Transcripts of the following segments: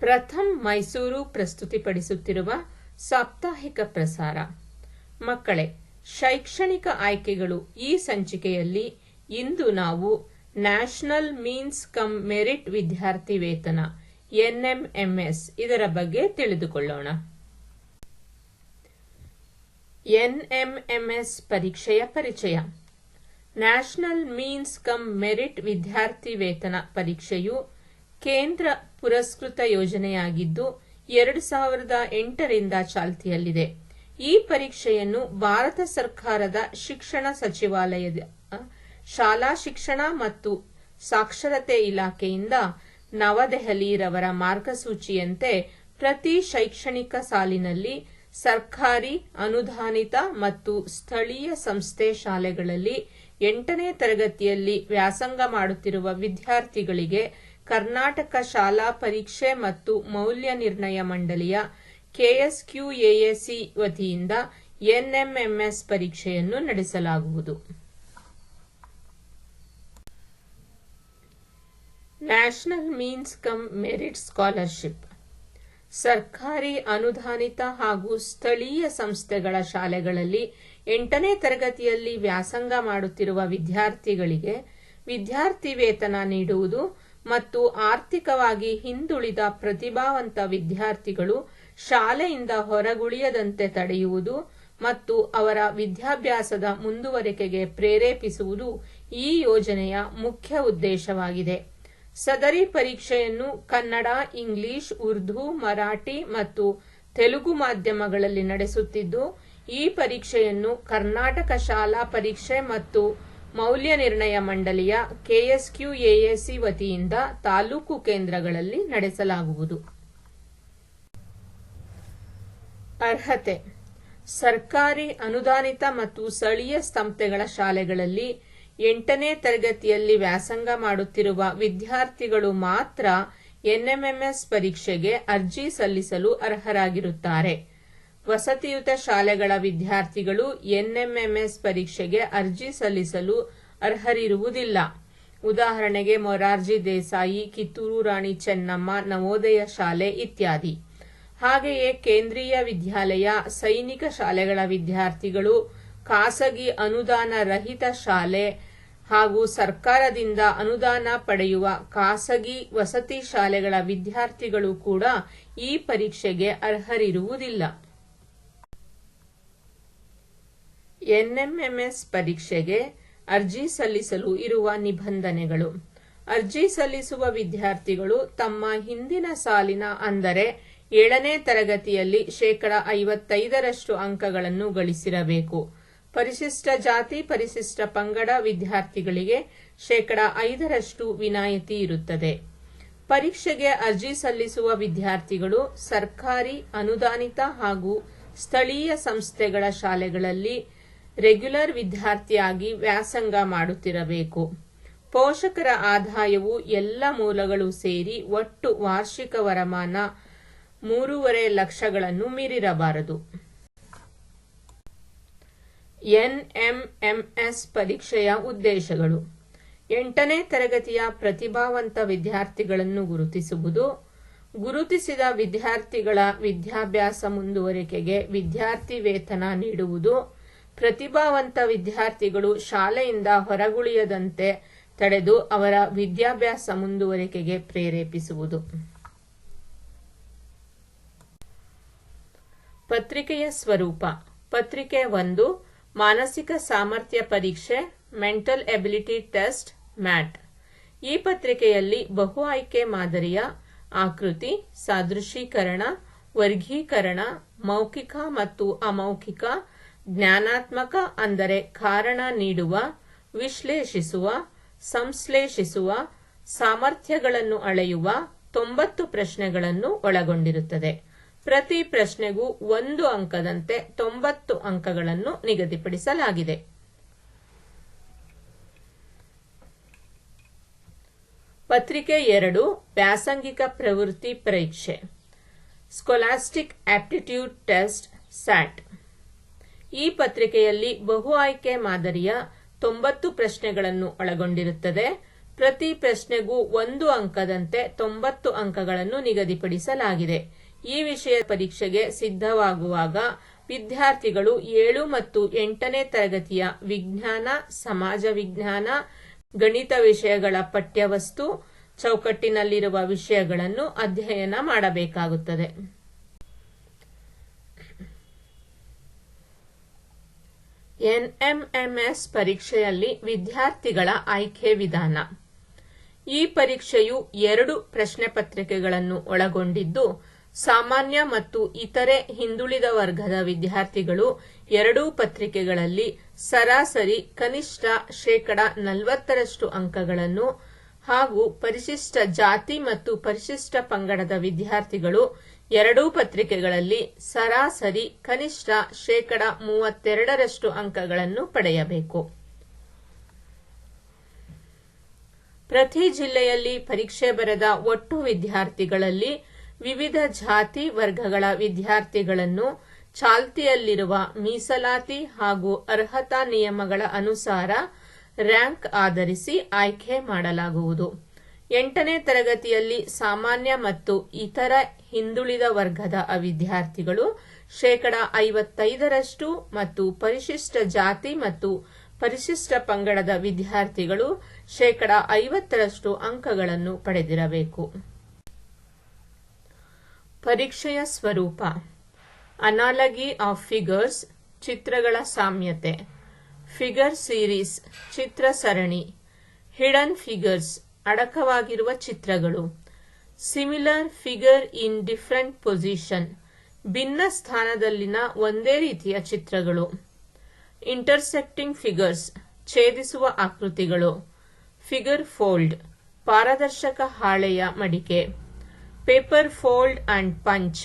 ಪ್ರಥಮ್ ಮೈಸೂರು ಪ್ರಸ್ತುತಿಪಡಿಸುತ್ತಿರುವ ಸಾಪ್ತಾಹಿಕ ಪ್ರಸಾರ. ಮಕ್ಕಳೇ, ಶೈಕ್ಷಣಿಕ ಆಯ್ಕೆಗಳು ಈ ಸಂಚಿಕೆಯಲ್ಲಿ ಇಂದು ನಾವು ನ್ಯಾಷನಲ್ ಮೀನ್ಸ್ ಕಮ್ ಮೆರಿಟ್ ವಿದ್ಯಾರ್ಥಿ ವೇತನ ಎನ್ಎಂಎಂಎಸ್ ಇದರ ಬಗ್ಗೆ ತಿಳಿದುಕೊಳ್ಳೋಣ. ಎನ್ಎಂಎಂಎಸ್ ಪರೀಕ್ಷೆಯ ಪರಿಚಯ. ನ್ಯಾಷನಲ್ ಮೀನ್ಸ್ ಕಮ್ ಮೆರಿಟ್ ವಿದ್ಯಾರ್ಥಿ ವೇತನ ಪರೀಕ್ಷೆಯು ಕೇಂದ್ರ ಪುರಸ್ಕೃತ ಯೋಜನೆಯಾಗಿದ್ದು 2008ರಿಂದ ಚಾಲ್ತಿಯಲ್ಲಿದೆ. ಈ ಪರೀಕ್ಷೆಯನ್ನು ಭಾರತ ಸರ್ಕಾರದ ಶಿಕ್ಷಣ ಸಚಿವಾಲಯದ ಶಾಲಾ ಶಿಕ್ಷಣ ಮತ್ತು ಸಾಕ್ಷರತೆ ಇಲಾಖೆಯಿಂದ ನವದೆಹಲಿ ರವರ ಮಾರ್ಗಸೂಚಿಯಂತೆ ಪ್ರತಿ ಶೈಕ್ಷಣಿಕ ಸಾಲಿನಲ್ಲಿ ಸರ್ಕಾರಿ, ಅನುದಾನಿತ ಮತ್ತು ಸ್ಥಳೀಯ ಸಂಸ್ಥೆ ಶಾಲೆಗಳಲ್ಲಿ 8ನೇ ತರಗತಿಯಲ್ಲಿ ವ್ಯಾಸಂಗ ಮಾಡುತ್ತಿರುವ ವಿದ್ಯಾರ್ಥಿಗಳಿಗೆ ಕರ್ನಾಟಕ ಶಾಲಾ ಪರೀಕ್ಷೆ ಮತ್ತು ಮೌಲ್ಯ ನಿರ್ಣಯ ಮಂಡಳಿಯ KSQAAC ವತಿಯಿಂದ ಎನ್ಎಂಎಂಎಸ್ ಪರೀಕ್ಷೆಯನ್ನು ನಡೆಸಲಾಗುವುದು. National means come merit scholarship ಸರ್ಕಾರಿ, ಅನುದಾನಿತ ಹಾಗೂ ಸ್ಥಳೀಯ ಸಂಸ್ಥೆಗಳ ಶಾಲೆಗಳಲ್ಲಿ 8ನೇ ತರಗತಿಯಲ್ಲಿ ವ್ಯಾಸಂಗ ಮಾಡುತ್ತಿರುವ ವಿದ್ಯಾರ್ಥಿಗಳಿಗೆ ವಿದ್ಯಾರ್ಥಿ ವೇತನ ನೀಡುವುದು ಮತ್ತು ಆರ್ಥಿಕವಾಗಿ ಹಿಂದುಳಿದ ಪ್ರತಿಭಾವಂತ ವಿದ್ಯಾರ್ಥಿಗಳು ಶಾಲೆಯಿಂದ ಹೊರಗುಳಿಯದಂತೆ ತಡೆಯುವುದು ಮತ್ತು ಅವರ ವಿದ್ಯಾಭ್ಯಾಸದ ಮುಂದುವರಿಕೆಗೆ ಪ್ರೇರೇಪಿಸುವುದು ಈ ಯೋಜನೆಯ ಮುಖ್ಯ ಉದ್ದೇಶವಾಗಿದೆ. ಸದರಿ ಪರೀಕ್ಷೆಯನ್ನು ಕನ್ನಡ, ಇಂಗ್ಲಿಷ್, ಉರ್ದು, ಮರಾಠಿ ಮತ್ತು ತೆಲುಗು ಮಾಧ್ಯಮಗಳಲ್ಲಿ ನಡೆಸುತ್ತಿದ್ದು, ಈ ಪರೀಕ್ಷೆಯನ್ನು ಕರ್ನಾಟಕ ಶಾಲಾ ಪರೀಕ್ಷೆ ಮತ್ತು ಮೌಲ್ಯ ನಿರ್ಣಯ ಮಂಡಳಿಯ KSQAAC ವತಿಯಿಂದ ತಾಲೂಕು ಕೇಂದ್ರಗಳಲ್ಲಿ ನಡೆಸಲಾಗುವುದು. ಅರ್ಹತೆ: ಸರ್ಕಾರಿ, ಅನುದಾನಿತ ಮತ್ತು ಸ್ಥಳೀಯ ಸಂಸ್ಥೆಗಳ ಶಾಲೆಗಳಲ್ಲಿ 8ನೇ ತರಗತಿಯಲ್ಲಿ ವ್ಯಾಸಂಗ ಮಾಡುತ್ತಿರುವ ವಿದ್ಯಾರ್ಥಿಗಳು ಮಾತ್ರ ಎನ್ಎಂಎಂಎಸ್ ಪರೀಕ್ಷೆಗೆ ಅರ್ಜಿ ಸಲ್ಲಿಸಲು ಅರ್ಹರಾಗಿರುತ್ತಾರೆ. ವಸತಿಯುತ ಶಾಲೆಗಳ ವಿದ್ಯಾರ್ಥಿಗಳು ಎನ್ಎಂಎಂಎಸ್ ಪರೀಕ್ಷೆಗೆ ಅರ್ಜಿ ಸಲ್ಲಿಸಲು ಅರ್ಹರಿರುವುದಿಲ್ಲ. ಉದಾಹರಣೆಗೆ ಮೊರಾರ್ಜಿ ದೇಸಾಯಿ, ಕಿತ್ತೂರು ರಾಣಿ ಚೆನ್ನಮ್ಮ ನವೋದಯ ಶಾಲೆ ಇತ್ಯಾದಿ. ಹಾಗೆಯೇ ಕೇಂದ್ರೀಯ ವಿದ್ಯಾಲಯ, ಸೈನಿಕ ಶಾಲೆಗಳ ವಿದ್ಯಾರ್ಥಿಗಳು, ಖಾಸಗಿ ಅನುದಾನ ರಹಿತ ಶಾಲೆ ಹಾಗೂ ಸರ್ಕಾರದಿಂದ ಅನುದಾನ ಪಡೆಯುವ ಖಾಸಗಿ ವಸತಿ ಶಾಲೆಗಳ ವಿದ್ಯಾರ್ಥಿಗಳು ಕೂಡ ಈ ಪರೀಕ್ಷೆಗೆ ಅರ್ಹರಿರುವುದಿಲ್ಲ. ಎನ್ಎಂಎಂಎಸ್ ಪರೀಕ್ಷೆಗೆ ಅರ್ಜಿ ಸಲ್ಲಿಸಲು ಇರುವ ನಿಬಂಧನೆಗಳು: ಅರ್ಜಿ ಸಲ್ಲಿಸುವ ವಿದ್ಯಾರ್ಥಿಗಳು ತಮ್ಮ ಹಿಂದಿನ ಸಾಲಿನ ಅಂದರೆ 7ನೇ ತರಗತಿಯಲ್ಲಿ 55% ಅಂಕಗಳನ್ನು ಗಳಿಸಿರಬೇಕು. ಪರಿಶಿಷ್ಟ ಜಾತಿ, ಪರಿಶಿಷ್ಟ ಪಂಗಡ ವಿದ್ಯಾರ್ಥಿಗಳಿಗೆ 5% ವಿನಾಯಿತಿ ಇರುತ್ತದೆ. ಪರೀಕ್ಷೆಗೆ ಅರ್ಜಿ ಸಲ್ಲಿಸುವ ವಿದ್ಯಾರ್ಥಿಗಳು ಸರ್ಕಾರಿ, ಅನುದಾನಿತ ಹಾಗೂ ಸ್ಥಳೀಯ ಸಂಸ್ಥೆಗಳ ಶಾಲೆಗಳಲ್ಲಿ ರೆಗ್ಯುಲರ್ ವಿದ್ಯಾರ್ಥಿಯಾಗಿ ವ್ಯಾಸಂಗ ಮಾಡುತ್ತಿರಬೇಕು. ಪೋಷಕರ ಆದಾಯವು ಎಲ್ಲ ಮೂಲಗಳು ಸೇರಿ ಒಟ್ಟು ವಾರ್ಷಿಕ ವರಮಾನ 3.5 ಲಕ್ಷಗಳನ್ನು ಮೀರಿರಬಾರದು. ಎನ್ಎಂಎಂಎಸ್ ಪರೀಕ್ಷೆಯ ಉದ್ದೇಶಗಳು: 8ನೇ ತರಗತಿಯ ಪ್ರತಿಭಾವಂತ ವಿದ್ಯಾರ್ಥಿಗಳನ್ನು ಗುರುತಿಸುವುದು, ಗುರುತಿಸಿದ ವಿದ್ಯಾರ್ಥಿಗಳ ವಿದ್ಯಾಭ್ಯಾಸ ಮುಂದುವರಿಕೆಗೆ ವಿದ್ಯಾರ್ಥಿ ವೇತನ ನೀಡುವುದು, ಪ್ರತಿಭಾವಂತ ವಿದ್ಯಾರ್ಥಿಗಳು ಶಾಲೆಯಿಂದ ಹೊರಗುಳಿಯದಂತೆ ತಡೆದು ಅವರ ವಿದ್ಯಾಭ್ಯಾಸ ಮುಂದುವರಿಕೆಗೆ ಪ್ರೇರೇಪಿಸುವುದು. ಪತ್ರಿಕೆಯ ಸ್ವರೂಪ: ಪತ್ರಿಕೆ 1 ಮಾನಸಿಕ ಸಾಮರ್ಥ್ಯ ಪರೀಕ್ಷೆ ಮೆಂಟಲ್ ಎಬಿಲಿಟಿ ಟೆಸ್ಟ್ ಮ್ಯಾಟ್. ಈ ಪತ್ರಿಕೆಯಲ್ಲಿ ಬಹು ಆಯ್ಕೆ ಮಾದರಿಯ ಆಕೃತಿ, ಸಾದೃಶೀಕರಣ, ವರ್ಗೀಕರಣ, ಮೌಖಿಕ ಮತ್ತು ಅಮೌಖಿಕ, ಜ್ಞಾನಾತ್ಮಕ ಅಂದರೆ ಕಾರಣ ನೀಡುವ, ವಿಶ್ಲೇಷಿಸುವ, ಸಂಶ್ಲೇಷಿಸುವ, ಸಾಮರ್ಥ್ಯಗಳನ್ನು ಅಳೆಯುವ 90 ಪ್ರಶ್ನೆಗಳನ್ನು ಒಳಗೊಂಡಿರುತ್ತದೆ. ಪ್ರತಿ ಪ್ರಶ್ನೆಗೂ 1 ಅಂಕದಂತೆ 90 ಅಂಕಗಳನ್ನು ನಿಗದಿಪಡಿಸಲಾಗಿದೆ. ಪತ್ರಿಕೆ 2 ವ್ಯಾಸಂಗಿಕ ಪ್ರವೃತ್ತಿ ಪರೀಕ್ಷೆ ಸ್ಕೊಲಾಸ್ಟಿಕ್ ಆಪ್ಟಿಟ್ಯೂಡ್ ಟೆಸ್ಟ್ ಸ್ಯಾಟ್. ಈ ಪತ್ರಿಕೆಯಲ್ಲಿ ಬಹು ಆಯ್ಕೆ ಮಾದರಿಯ 90 ಪ್ರಶ್ನೆಗಳನ್ನು ಒಳಗೊಂಡಿರುತ್ತದೆ. ಪ್ರತಿ ಪ್ರಶ್ನೆಗೂ 1 ಅಂಕದಂತೆ 90 ಅಂಕಗಳನ್ನು ನಿಗದಿಪಡಿಸಲಾಗಿದೆ. ಈ ವಿಷಯ ಪರೀಕ್ಷೆಗೆ ಸಿದ್ಧವಾಗುವಾಗ ವಿದ್ಯಾರ್ಥಿಗಳು 7 ಮತ್ತು 8ನೇ ತರಗತಿಯ ವಿಜ್ಞಾನ, ಸಮಾಜ ವಿಜ್ಞಾನ, ಗಣಿತ ವಿಷಯಗಳ ಪಠ್ಯವಸ್ತು ಚೌಕಟ್ಟಿನಲ್ಲಿರುವ ವಿಷಯಗಳನ್ನು ಅಧ್ಯಯನ ಮಾಡಬೇಕಾಗುತ್ತದೆ. NMMS ಪರೀಕ್ಷೆಯಲ್ಲಿ ವಿದ್ಯಾರ್ಥಿಗಳ ಆಯ್ಕೆ ವಿಧಾನ. ಈ ಪರೀಕ್ಷೆಯು 2 ಪ್ರಶ್ನೆ ಪತ್ರಿಕೆಗಳನ್ನು ಒಳಗೊಂಡಿದ್ದು, ಸಾಮಾನ್ಯ ಮತ್ತು ಇತರೆ ಹಿಂದುಳಿದ ವರ್ಗದ ವಿದ್ಯಾರ್ಥಿಗಳು ಎರಡೂ ಪತ್ರಿಕೆಗಳಲ್ಲಿ ಸರಾಸರಿ ಕನಿಷ್ಠ 40% ಅಂಕಗಳನ್ನು ಹಾಗೂ ಪರಿಶಿಷ್ಟ ಜಾತಿ ಮತ್ತು ಪರಿಶಿಷ್ಟ ಪಂಗಡದ ವಿದ್ಯಾರ್ಥಿಗಳು ಎರಡೂ ಪತ್ರಿಕೆಗಳಲ್ಲಿ ಸರಾಸರಿ ಕನಿಷ್ಠ 32% ಅಂಕಗಳನ್ನು ಪಡೆಯಬೇಕು. ಪ್ರತಿ ಜಿಲ್ಲೆಯಲ್ಲಿ ಪರೀಕ್ಷೆ ಬರೆದ ಒಟ್ಟು ವಿದ್ಯಾರ್ಥಿಗಳಲ್ಲಿ ವಿವಿಧ ಜಾತಿ ವರ್ಗಗಳ ವಿದ್ಯಾರ್ಥಿಗಳನ್ನು ಚಾಲ್ತಿಯಲ್ಲಿರುವ ಮೀಸಲಾತಿ ಹಾಗೂ ಅರ್ಹತಾ ನಿಯಮಗಳ ಅನುಸಾರ ರ್ಯಾಂಕ್ ಆಧರಿಸಿ ಆಯ್ಕೆ ಮಾಡಲಾಗುವುದು. 8ನೇ ತರಗತಿಯಲ್ಲಿ ಸಾಮಾನ್ಯ ಮತ್ತು ಇತರ ಹಿಂದುಳಿದ ವರ್ಗದ ವಿದ್ಯಾರ್ಥಿಗಳು 55% ಮತ್ತು ಪರಿಶಿಷ್ಟ ಜಾತಿ ಮತ್ತು ಪರಿಶಿಷ್ಟ ಪಂಗಡದ ವಿದ್ಯಾರ್ಥಿಗಳು 50% ಅಂಕಗಳನ್ನು ಪಡೆದಿರಬೇಕು. ಪರೀಕ್ಷೆಯ ಸ್ವರೂಪ: ಅನಾಲಗಿ ಆಫ್ ಫಿಗರ್ಸ್ ಚಿತ್ರಗಳ ಸಾಮ್ಯತೆ, ಫಿಗರ್ ಸೀರೀಸ್ ಚಿತ್ರ ಸರಣಿ, ಹಿಡನ್ ಫಿಗರ್ಸ್ ಅಡಕವಾಗಿರುವ ಚಿತ್ರಗಳು, ಸಿಮಿಲರ್ ಫಿಗರ್ ಇನ್ ಡಿಫರೆಂಟ್ ಪೊಸಿಷನ್ ಭಿನ್ನ ಸ್ಥಾನದಲ್ಲಿನ ಒಂದೇ ರೀತಿಯ ಚಿತ್ರಗಳು, ಇಂಟರ್ಸೆಕ್ಟಿಂಗ್ ಫಿಗರ್ಸ್ ಛೇದಿಸುವ ಆಕೃತಿಗಳು, ಫಿಗರ್ ಫೋಲ್ಡ್ ಪಾರದರ್ಶಕ ಹಾಳೆಯ ಮಡಿಕೆ, ಪೇಪರ್ ಫೋಲ್ಡ್ ಅಂಡ್ ಪಂಚ್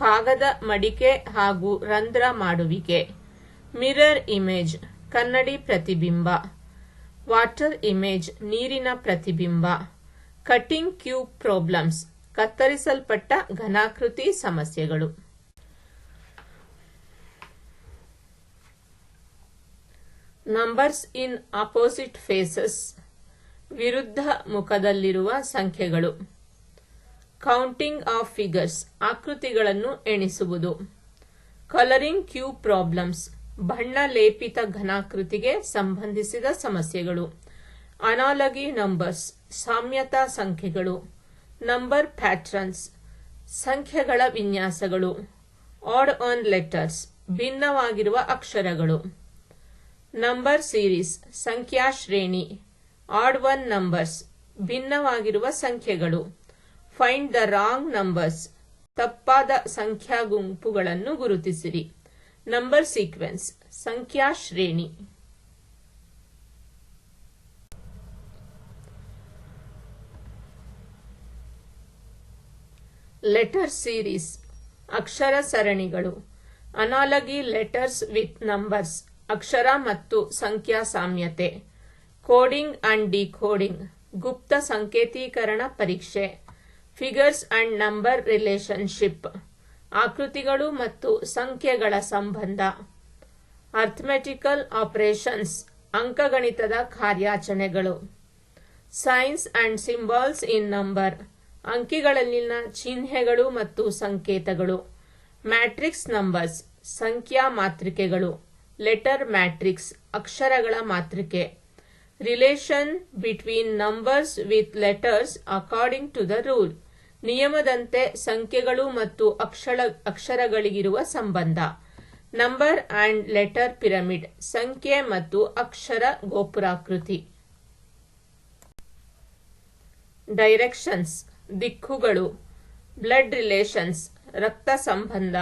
ಕಾಗದ ಮಡಿಕೆ ಹಾಗೂ ರಂಧ್ರ ಮಾಡುವಿಕೆ, ಮಿರರ್ ಇಮೇಜ್ ಕನ್ನಡಿ ಪ್ರತಿಬಿಂಬ, ವಾಟರ್ ಇಮೇಜ್ ನೀರಿನ ಪ್ರತಿಬಿಂಬ, ಕಟಿಂಗ್ ಕ್ಯೂಬ್ ಪ್ರಾಬ್ಲಮ್ಸ್ ಕತ್ತರಿಸಲ್ಪಟ್ಟ ಘನಾಕೃತಿ ಸಮಸ್ಯೆಗಳು. ನಂಬರ್ಸ್ ಇನ್ ಅಪೋಸಿಟ್ ಫೇಸಸ್ ವಿರುದ್ಧ ಮುಖದಲ್ಲಿರುವ ಸಂಖ್ಯೆಗಳು, ಕೌಂಟಿಂಗ್ ಆಫ್ ಫಿಗರ್ಸ್ ಆಕೃತಿಗಳನ್ನು ಎಣಿಸುವುದು, ಕಲರಿಂಗ್ ಕ್ಯೂಬ್ ಪ್ರಾಬ್ಲಮ್ಸ್ ಬಣ್ಣ ಲೇಪಿತ ಘನಾಕೃತಿಗೆ ಸಂಬಂಧಿಸಿದ ಸಮಸ್ಯೆಗಳು, ಅನಾಲಗಿ ನಂಬರ್ಸ್ ಸಾಮ್ಯತಾ ಸಂಖ್ಯೆಗಳು, ನಂಬರ್ ಪ್ಯಾಟ್ರನ್ಸ್ ಸಂಖ್ಯೆಗಳ ವಿನ್ಯಾಸಗಳು, ಆಡ್ ಆನ್ ಲೆಟರ್ಸ್ ಭಿನ್ನವಾಗಿರುವ ಅಕ್ಷರಗಳು, ನಂಬರ್ ಸೀರೀಸ್ ಸಂಖ್ಯಾ ಶ್ರೇಣಿ, ಆಡ್ ಒನ್ ನಂಬರ್ಸ್ ಭಿನ್ನವಾಗಿರುವ ಸಂಖ್ಯೆಗಳು, ಫೈಂಡ್ ದ ರಾಂಗ್ ನಂಬರ್ಸ್ ತಪ್ಪಾದ ಸಂಖ್ಯಾ ಗುಂಪುಗಳನ್ನು ಗುರುತಿಸಿರಿ, ನಂಬರ್ ಸೀಕ್ವೆನ್ಸ್ ಸಂಖ್ಯಾ ಶ್ರೇಣಿ. ಲೆಟರ್ ಸೀರೀಸ್ ಅಕ್ಷರ ಸರಣಿಗಳು, ಅನಾಲಗಿ ಲೆಟರ್ಸ್ ವಿತ್ ನಂಬರ್ಸ್ ಅಕ್ಷರ ಮತ್ತು ಸಂಖ್ಯಾ ಸಾಮ್ಯತೆ, ಕೋಡಿಂಗ್ ಅಂಡ್ ಡಿಕೋಡಿಂಗ್ ಗುಪ್ತ ಸಂಕೇತೀಕರಣ ಪರೀಕ್ಷೆ, ಫಿಗರ್ಸ್ ಅಂಡ್ ನಂಬರ್ ರಿಲೇಶನ್ಶಿಪ್ ಆಕೃತಿಗಳು ಮತ್ತು ಸಂಖ್ಯೆಗಳ ಸಂಬಂಧ, ಅರ್ಥಮೆಟಿಕಲ್ ಆಪರೇಷನ್ಸ್ ಅಂಕಗಣಿತದ ಕಾರ್ಯಾಚರಣೆಗಳು, signs and symbols in number ಅಂಕಿಗಳಲ್ಲಿನ ಚಿಹ್ನೆಗಳು ಮತ್ತು ಸಂಕೇತಗಳು, ಮ್ಯಾಟ್ರಿಕ್ಸ್ ನಂಬರ್ಸ್ ಸಂಖ್ಯಾ ಮಾತೃಕೆಗಳು, ಲೆಟರ್ ಮ್ಯಾಟ್ರಿಕ್ಸ್ ಅಕ್ಷರಗಳ ಮಾತೃಕೆ, relation between numbers with letters according to the rule ನಿಯಮದಂತೆ ಸಂಖ್ಯೆಗಳು ಮತ್ತು ಅಕ್ಷರಗಳಿಗಿರುವ ಸಂಬಂಧ, ನಂಬರ್ ಅಂಡ್ ಲೆಟರ್ ಪಿರಮಿಡ್ ಸಂಖ್ಯೆ ಮತ್ತು ಅಕ್ಷರ ಗೋಪುರಾಕೃತಿ. ಡೈರೆಕ್ಷನ್ಸ್ ದಿಕ್ಕುಗಳು, ಬ್ಲಡ್ ರಿಲೇಷನ್ಸ್ ರಕ್ತ ಸಂಬಂಧ,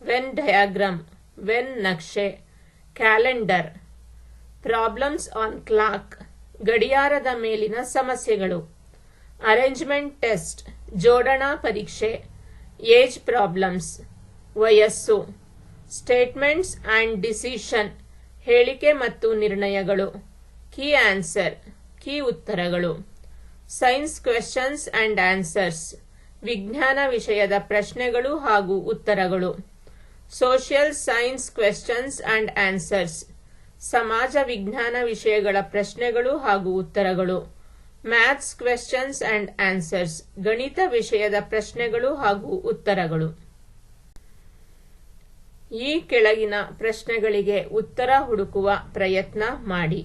ವೆನ್ ಡಯಾಗ್ರಾಮ್ ವೆನ್ ನಕ್ಷೆ, ಕ್ಯಾಲೆಂಡರ್, ಪ್ರಾಬ್ಲಮ್ಸ್ ಆನ್ ಕ್ಲಾಕ್ ಗಡಿಯಾರದ ಮೇಲಿನ ಸಮಸ್ಯೆಗಳು, ಅರೇಂಜ್ಮೆಂಟ್ ಟೆಸ್ಟ್ ಜೋಡಣಾ ಪರೀಕ್ಷೆ, ಏಜ್ ಪ್ರಾಬ್ಲಮ್ಸ್ ವಯಸ್ಸು, ಸ್ಟೇಟ್ಮೆಂಟ್ಸ್ ಅಂಡ್ ಡಿಸಿಷನ್ ಹೇಳಿಕೆ ಮತ್ತು ನಿರ್ಣಯಗಳು, ಕೀ ಆನ್ಸರ್ ಕೀ ಉತ್ತರಗಳು, ಸೈನ್ಸ್ ಕ್ವೆಶ್ಚನ್ಸ್ ಅಂಡ್ ಆನ್ಸರ್ಸ್ ವಿಜ್ಞಾನ ವಿಷಯದ ಪ್ರಶ್ನೆಗಳು ಹಾಗೂ ಉತ್ತರಗಳು, social science questions and answers ಸಮಾಜ ವಿಜ್ಞಾನ ವಿಷಯಗಳ ಪ್ರಶ್ನೆಗಳು ಹಾಗೂ ಉತ್ತರಗಳು, ಮ್ಯಾಥ್ಸ್ ಕ್ವೆಶ್ಚನ್ಸ್ ಅಂಡ್ ಆನ್ಸರ್ಸ್, ಗಣಿತ ವಿಷಯದ ಪ್ರಶ್ನೆಗಳು ಹಾಗೂ ಉತ್ತರಗಳು. ಈ ಕೆಳಗಿನ ಪ್ರಶ್ನೆಗಳಿಗೆ ಉತ್ತರ ಹುಡುಕುವ ಪ್ರಯತ್ನ ಮಾಡಿ.